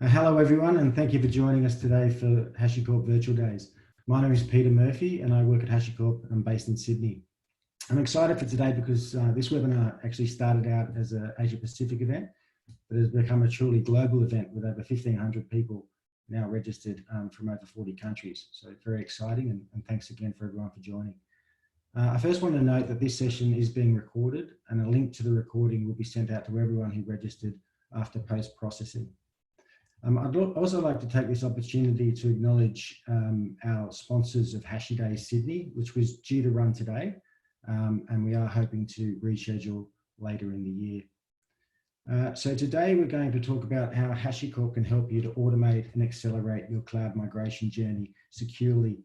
Hello, everyone, and thank you for joining us today for HashiCorp Virtual Days. My name is Peter Murphy, and I work at HashiCorp. I'm based in Sydney. I'm excited for today because this webinar actually started out as an Asia-Pacific event, but has become a truly global event with over 1,500 people now registered from over 40 countries. So very exciting, and thanks again for everyone for joining. I first want to note that this session is being recorded, and a link to the recording will be sent out to everyone who registered after post-processing. I'd also like to take this opportunity to acknowledge our sponsors of HashiDay Sydney, which was due to run today, and we are hoping to reschedule later in the year. So today we're going to talk about how HashiCorp can help you to automate and accelerate your cloud migration journey securely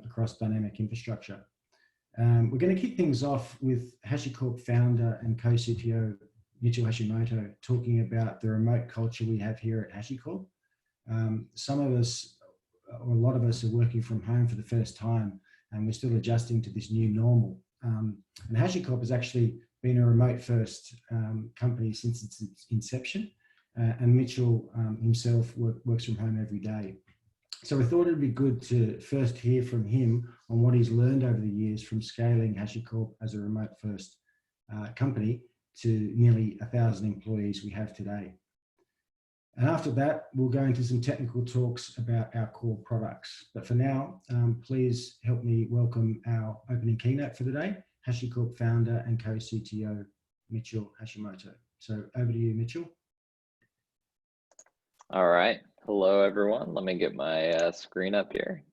across dynamic infrastructure. We're going to kick things off with HashiCorp founder and co-CTO Mitchell Hashimoto talking about the remote culture we have here at HashiCorp. Some of us, or a lot of us, are working from home for the first time, and we're still adjusting to this new normal. And HashiCorp has actually been a remote first company since its inception, and Mitchell himself works from home every day. So we thought it'd be good to first hear from him on what he's learned over the years from scaling HashiCorp as a remote first company to nearly 1,000 employees we have today. And after that, we'll go into some technical talks about our core products. But for now, please help me welcome our opening keynote for the day, HashiCorp founder and co-CTO, Mitchell Hashimoto. So over to you, Mitchell. All right. Hello, everyone. Let me get my screen up here.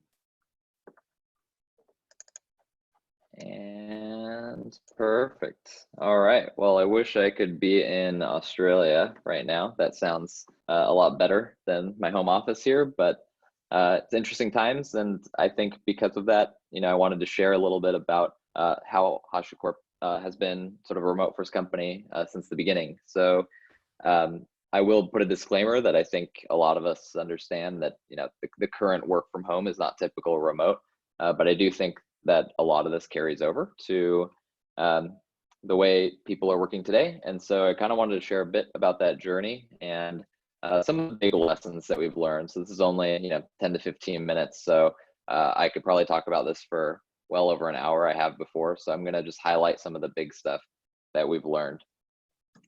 And perfect. All right. Well, I wish I could be in Australia right now. That sounds a lot better than my home office here, but it's interesting times. And I think because of that, I wanted to share a little bit about how HashiCorp has been sort of a remote first company since the beginning. So I will put a disclaimer that I think a lot of us understand that, the current work from home is not typical remote, but I do think that a lot of this carries over to the way people are working today. And so I kind of wanted to share a bit about that journey and some of the big lessons that we've learned. So this is only 10 to 15 minutes. So I could probably talk about this for well over an hour. I have before. So I'm going to just highlight some of the big stuff that we've learned.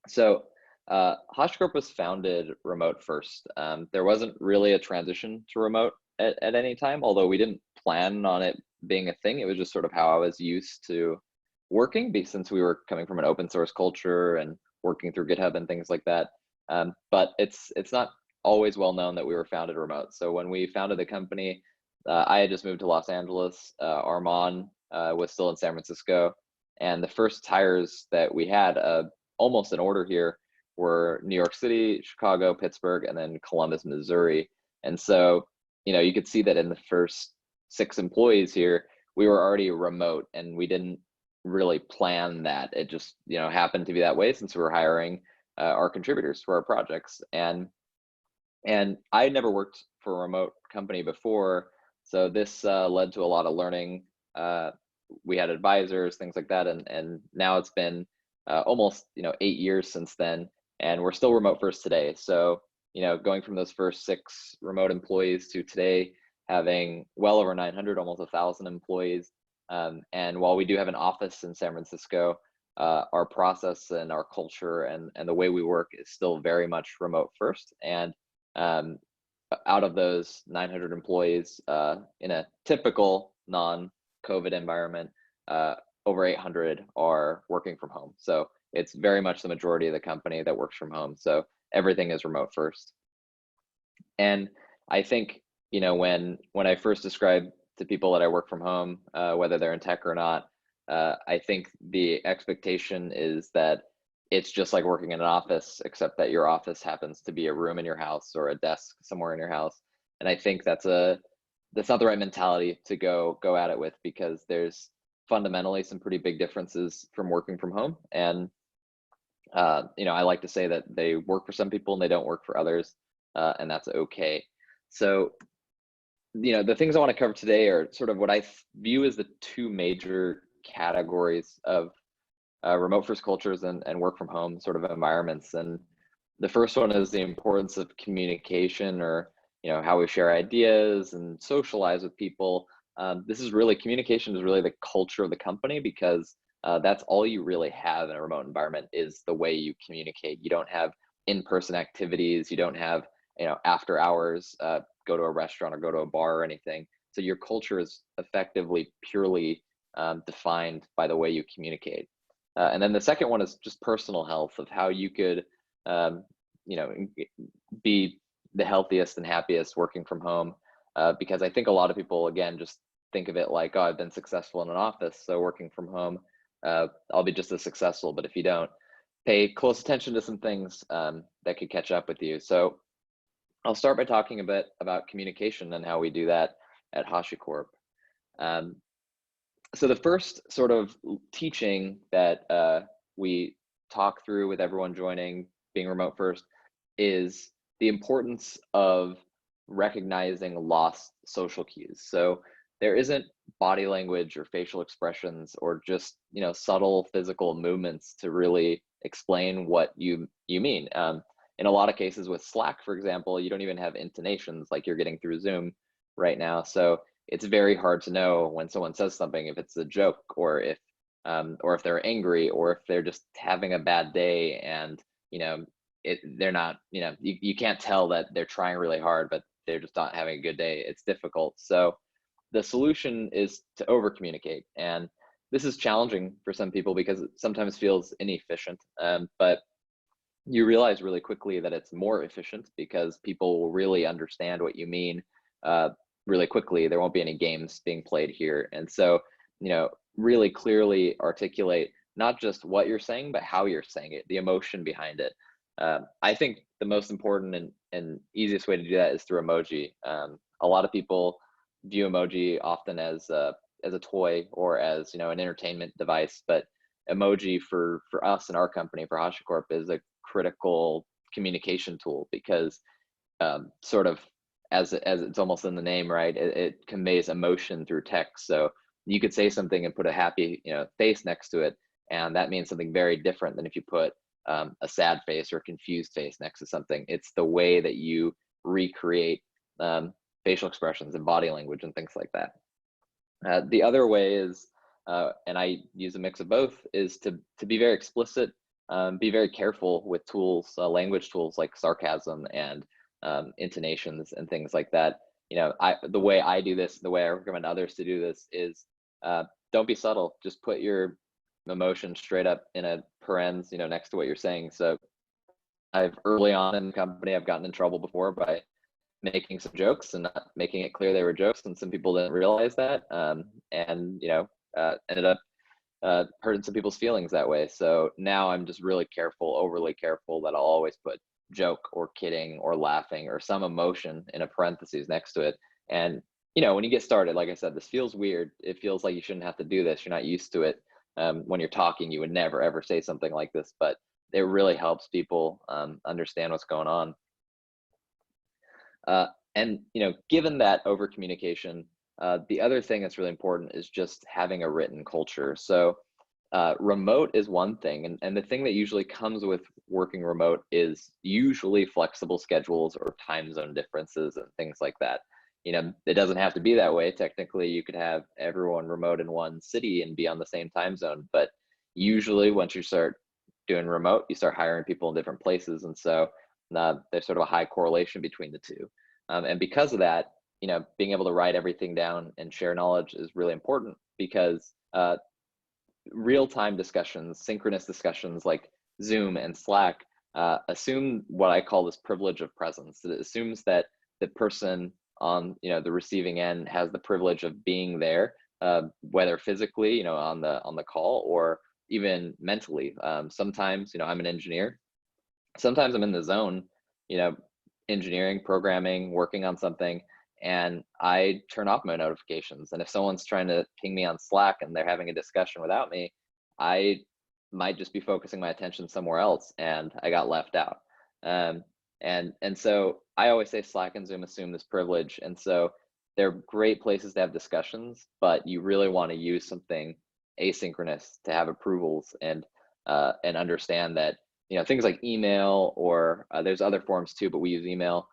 So HashiCorp was founded remote first. There wasn't really a transition to remote at any time, although we didn't plan on it being a thing. It was just sort of how I was used to working, since we were coming from an open source culture and working through GitHub and things like that. But it's not always well known that we were founded remote. So when we founded the company, I had just moved to Los Angeles. Armand was still in San Francisco. And the first hires that we had, almost in order here, were New York City, Chicago, Pittsburgh, and then Columbus, Missouri. And so, you could see that in the first 6 employees here, we were already remote, and we didn't really plan that. It just, happened to be that way since we were hiring our contributors for our projects. And I had never worked for a remote company before, so this led to a lot of learning. We had advisors, things like that, and now it's been almost 8 years since then, and we're still remote first today. So going from those first 6 remote employees to today having well over 900, almost 1,000 employees. And while we do have an office in San Francisco, our process and our culture and the way we work is still very much remote first. And out of those 900 employees, in a typical non-COVID environment, over 800 are working from home. So it's very much the majority of the company that works from home. So everything is remote first. And I think, when I first describe to people that I work from home, whether they're in tech or not, I think the expectation is that it's just like working in an office, except that your office happens to be a room in your house or a desk somewhere in your house. And I think that's not the right mentality to go at it with, because there's fundamentally some pretty big differences from working from home. And I like to say that they work for some people and they don't work for others, and that's okay. So the things I want to cover today are sort of what I view as the 2 major categories of remote first cultures and work from home sort of environments. And The first one is the importance of communication, or how we share ideas and socialize with people. This is really, communication is really the culture of the company, because that's all you really have in a remote environment, is the way you communicate. You don't have in-person activities. You don't have after hours, go to a restaurant or go to a bar or anything. So your culture is effectively purely defined by the way you communicate. And then the second one is just personal health, of how you could um, be the healthiest and happiest working from home. Because I think a lot of people, again, just think of it like, oh, I've been successful in an office, so working from home, I'll be just as successful. But if you don't, pay close attention to some things that could catch up with you. So I'll start by talking a bit about communication and how we do that at HashiCorp. Um, so the first sort of teaching that we talk through with everyone joining, being remote first, is the importance of recognizing lost social cues. So there isn't body language or facial expressions or just subtle physical movements to really explain what you mean. In a lot of cases with Slack, for example, you don't even have intonations like you're getting through Zoom right now. So it's very hard to know when someone says something, if it's a joke, or if they're angry, or if they're just having a bad day, and they're not, you can't tell that they're trying really hard, but they're just not having a good day. It's difficult. So the solution is to over communicate. And this is challenging for some people because it sometimes feels inefficient. But you realize really quickly that it's more efficient, because people will really understand what you mean really quickly. There won't be any games being played here. And so, really clearly articulate not just what you're saying, but how you're saying it, the emotion behind it. I think the most important and easiest way to do that is through emoji. A lot of people view emoji often as a toy, or as an entertainment device, but emoji for us and our company, for HashiCorp, is a critical communication tool, because sort of as it's almost in the name, right? It conveys emotion through text. So you could say something and put a happy face next to it, and that means something very different than if you put a sad face or a confused face next to something. It's the way that you recreate facial expressions and body language and things like that. The other way is, and I use a mix of both, is to be very explicit, be very careful with tools, language tools like sarcasm and intonations and things like that. The way I do this, the way I recommend others to do this, is don't be subtle. Just put your emotion straight up in a parens, next to what you're saying. So early on in the company, I've gotten in trouble before by making some jokes and not making it clear they were jokes, and some people didn't realize that, and ended up hurting some people's feelings that way. So now I'm just really careful, overly careful, that I'll always put joke or kidding or laughing or some emotion in a parentheses next to it. And when you get started, like I said, this feels weird. It feels like you shouldn't have to do this. You're not used to it. When you're talking, you would never ever say something like this, but it really helps people understand what's going on. And given that over communication, the other thing that's really important is just having a written culture. So remote is one thing, and the thing that usually comes with working remote is usually flexible schedules or time zone differences and things like that. It doesn't have to be that way. Technically, you could have everyone remote in one city and be on the same time zone, but usually once you start doing remote, you start hiring people in different places, and so there's sort of a high correlation between the two. And because of that, being able to write everything down and share knowledge is really important, because real-time discussions, synchronous discussions like Zoom and Slack assume what I call this privilege of presence. It assumes that the person on the receiving end has the privilege of being there, whether physically, on the call, or even mentally. Sometimes, I'm an engineer. Sometimes I'm in the zone, engineering, programming, working on something, and I turn off my notifications. And if someone's trying to ping me on Slack and they're having a discussion without me, I might just be focusing my attention somewhere else, and I got left out. And so I always say Slack and Zoom assume this privilege, and so they're great places to have discussions, but you really want to use something asynchronous to have approvals and understand that things like email, or there's other forms too, but we use email,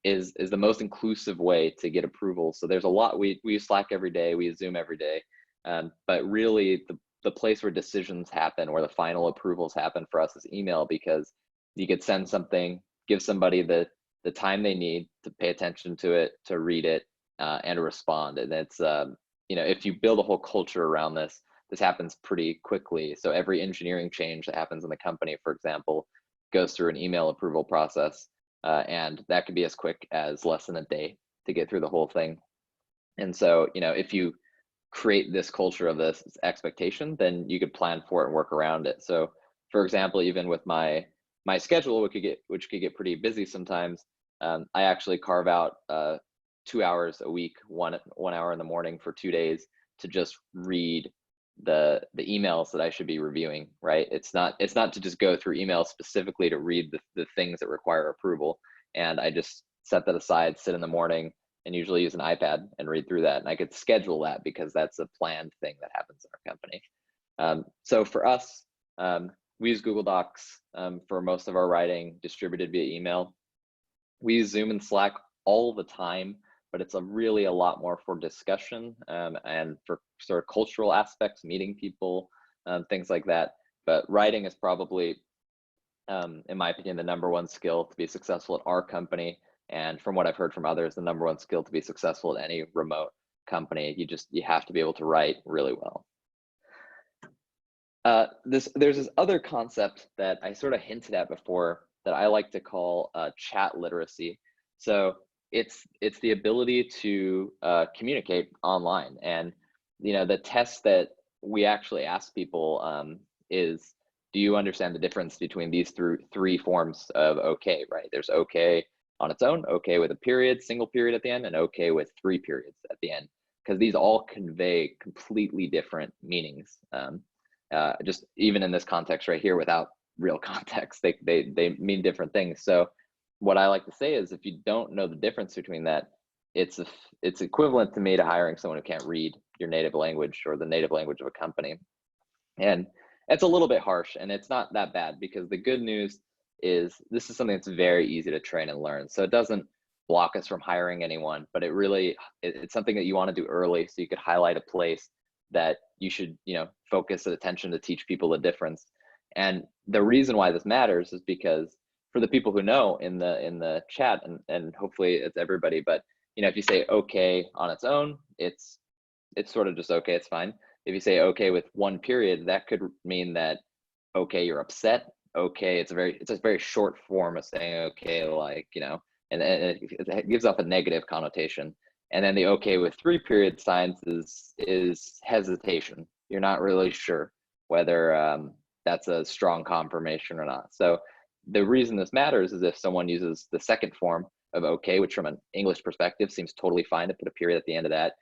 is the most inclusive way to get approval. So there's a lot, we use Slack every day, we use Zoom every day, but really the place where decisions happen, where the final approvals happen for us, is email, because you could send something, give somebody the time they need to pay attention to it, to read it, and to respond. And it's, if you build a whole culture around this happens pretty quickly. So every engineering change that happens in the company, for example, goes through an email approval process. And that could be as quick as less than a day to get through the whole thing. And so, if you create this culture of this expectation, then you could plan for it and work around it. So for example, even with my schedule, which could get pretty busy sometimes, I actually carve out 2 hours a week, one hour in the morning for 2 days, to just read the emails that I should be reviewing, right? It's not to just go through emails specifically to read the things that require approval. And I just set that aside, sit in the morning, and usually use an iPad and read through that. And I could schedule that because that's a planned thing that happens in our company. So for us, we use Google Docs for most of our writing, distributed via email. We use Zoom and Slack all the time, but it's really a lot more for discussion and for sort of cultural aspects, meeting people, things like that. But writing is probably, in my opinion, the #1 skill to be successful at our company. And from what I've heard from others, the #1 skill to be successful at any remote company. You have to be able to write really well. There's this other concept that I sort of hinted at before that I like to call chat literacy. So it's the ability to communicate online. And the test that we actually ask people is, do you understand the difference between these three forms of okay, right? There's okay on its own, okay with a period, single period at the end, and okay with 3 periods at the end, because these all convey completely different meanings. Just even in this context right here, without real context, they mean different things. So what I like to say is, if you don't know the difference between that, it's equivalent to me to hiring someone who can't read your native language or the native language of a company. And it's a little bit harsh, and it's not that bad, because the good news is this is something that's very easy to train and learn. So it doesn't block us from hiring anyone, but it's something that you want to do early, so you could highlight a place that you should focus attention to teach people the difference. And the reason why this matters is because, for the people who know in the chat, and hopefully it's everybody, but if you say okay on its own, it's sort of just okay, it's fine. If you say okay with 1 period, that could mean that okay, you're upset. Okay, it's a very short form of saying okay, like, and it gives off a negative connotation. And then the okay with 3 period signs is hesitation. You're not really sure whether that's a strong confirmation or not. So the reason this matters is if someone uses the second form of okay, which from an English perspective seems totally fine to put a period at the end of that,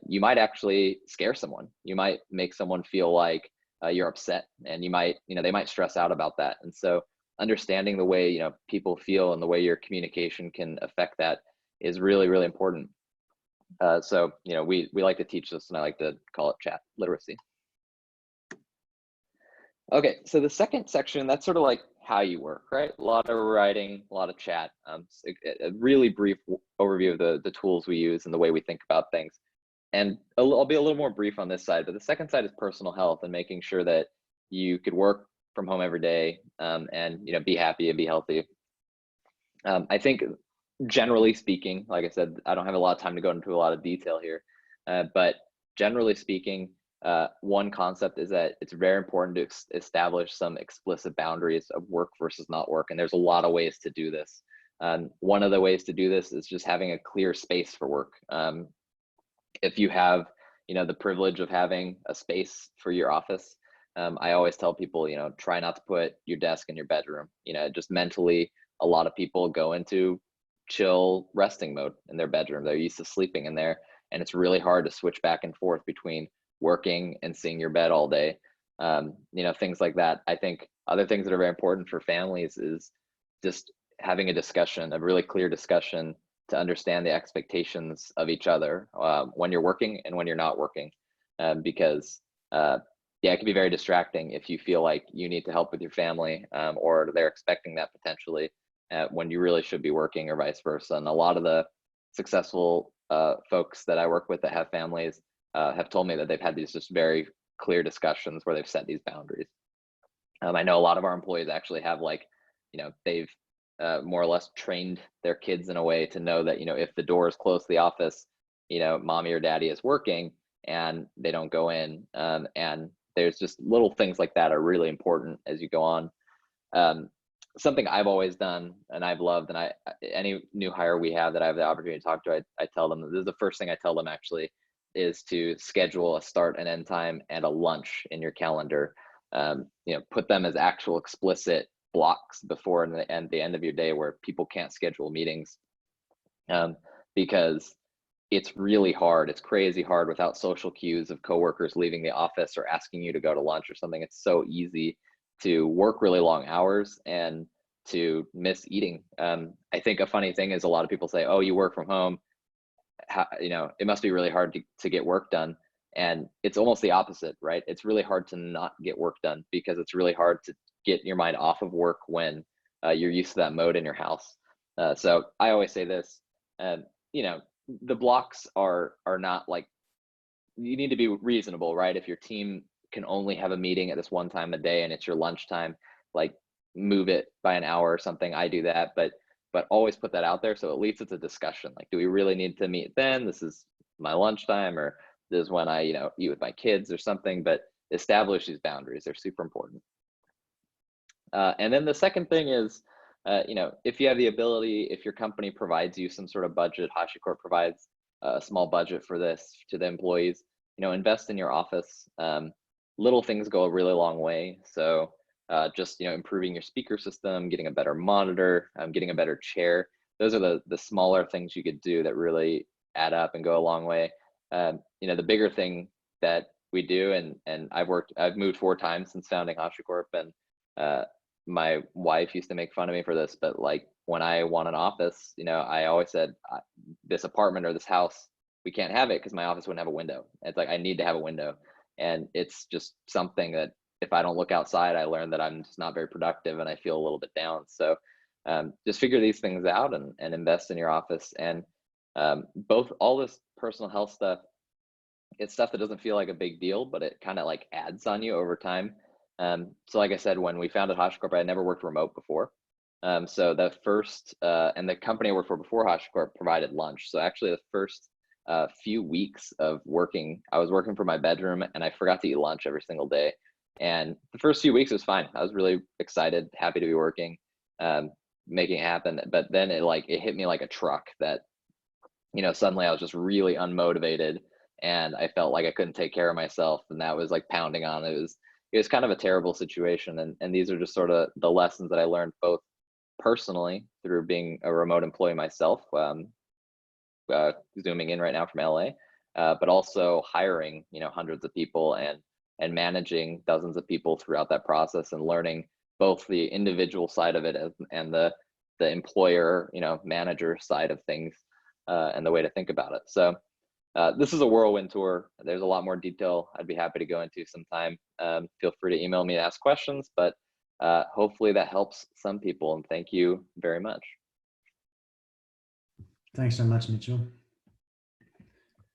you might actually scare someone. You might make someone feel like you're upset, and they might stress out about that. And so understanding the way people feel and the way your communication can affect that is really, really important. So we like to teach this, and I like to call it chat literacy. Okay, so the second section, that's sort of like how you work, right? A lot of writing, a lot of chat. A really brief overview of the tools we use and the way we think about things. And I'll be a little more brief on this side, but the second side is personal health and making sure that you could work from home every day, and be happy and be healthy. I think, generally speaking, like I said, I don't have a lot of time to go into a lot of detail here, but generally speaking, one concept is that it's very important to establish some explicit boundaries of work versus not work. And there's a lot of ways to do this. One of the ways to do this is just having a clear space for work. If you have, the privilege of having a space for your office, I always tell people, try not to put your desk in your bedroom. Just mentally, a lot of people go into chill resting mode in their bedroom. They're used to sleeping in there, and it's really hard to switch back and forth between working and seeing your bed all day. Things like that. I think other things that are very important for families is just having a discussion, a really clear discussion, to understand the expectations of each other when you're working and when you're not working, because yeah, it can be very distracting if you feel like you need to help with your family, or they're expecting that potentially when you really should be working, or vice versa. And a lot of the successful folks that I work with that have families have told me that they've had these just very clear discussions where they've set these boundaries. I know a lot of our employees actually have, like, they've more or less trained their kids in a way to know that, if the door is closed to the office, mommy or daddy is working and they don't go in. And there's just little things like that are really important as you go on. Um, Something I've always done and I've loved, and any new hire we have that I have the opportunity to talk to, I tell them, this is the first thing I tell them actually, is to schedule a start and end time and a lunch in your calendar. Put them as actual explicit blocks before and the end of your day where people can't schedule meetings, because it's really hard. It's crazy hard without social cues of coworkers leaving the office or asking you to go to lunch or something. It's so easy to work really long hours and to miss eating. I think a funny thing is a lot of people say, oh, you work from home, it must be really hard to get work done. And it's almost the opposite, right? It's really hard to not get work done because it's really hard to get your mind off of work when you're used to that mode in your house. So I always say this, the blocks are not like, you need to be reasonable, right? If your team can only have a meeting at this one time a day and it's your lunchtime, like, move it by an hour or something. I do that, but always put that out there, so at least it's a discussion. Like, do we really need to meet then? This is my lunchtime, or this is when I eat with my kids or something. But establish these boundaries. They're super important. And then the second thing is, if you have the ability, if your company provides you some sort of budget, HashiCorp provides a small budget for this to the employees, invest in your office. Little things go a really long way. So just improving your speaker system, getting a better monitor, getting a better chair. Those are the smaller things you could do that really add up and go a long way. The bigger thing that we do, and I've moved 4 times since founding HashiCorp, and my wife used to make fun of me for this, but like, when I want an office, I always said, this apartment or this house, we can't have it because my office wouldn't have a window. It's like, I need to have a window. And it's just something that if I don't look outside, I learn that I'm just not very productive and I feel a little bit down. So just figure these things out and invest in your office. And all this personal health stuff, it's stuff that doesn't feel like a big deal, but it kind of like adds on you over time. So like I said, when we founded HashiCorp, I had never worked remote before. So the first, and the company I worked for before HashiCorp provided lunch. So actually the first few weeks of working, I was working from my bedroom and I forgot to eat lunch every single day. And the first few weeks was fine. I was really excited, happy to be working, making it happen. But then it hit me like a truck that, suddenly I was just really unmotivated and I felt like I couldn't take care of myself. And that was like pounding on. It was kind of a terrible situation. And these are just sort of the lessons that I learned, both personally through being a remote employee myself, zooming in right now from LA, but also hiring, hundreds of people and managing dozens of people throughout that process, and learning both the individual side of it and the employer, manager side of things, and the way to think about it. So this is a whirlwind tour. There's a lot more detail I'd be happy to go into sometime. Feel free to email me to ask questions, but hopefully that helps some people, and thank you very much. Thanks so much, Mitchell.